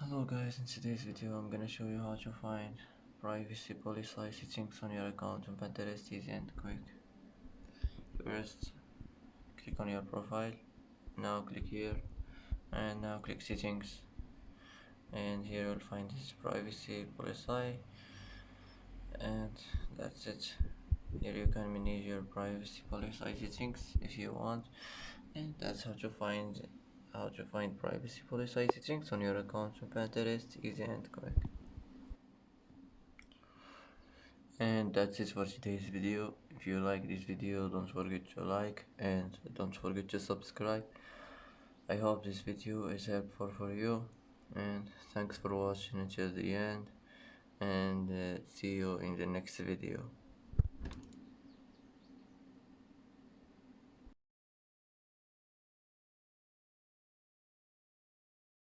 Hello guys, in today's video I'm gonna show you how to find privacy policy settings on your account on Pinterest easy and quick. First, click on your profile, now click here, and now click settings, and here you'll find this privacy policy, and that's it. Here you can manage your privacy policy settings if you want, and that's how to find privacy policy settings on your account on Pinterest easy and quick. And that's it for today's video. If you like this video, don't forget to like and don't forget to subscribe. I hope this video is helpful for you, and thanks for watching until the end, and see you in the next video.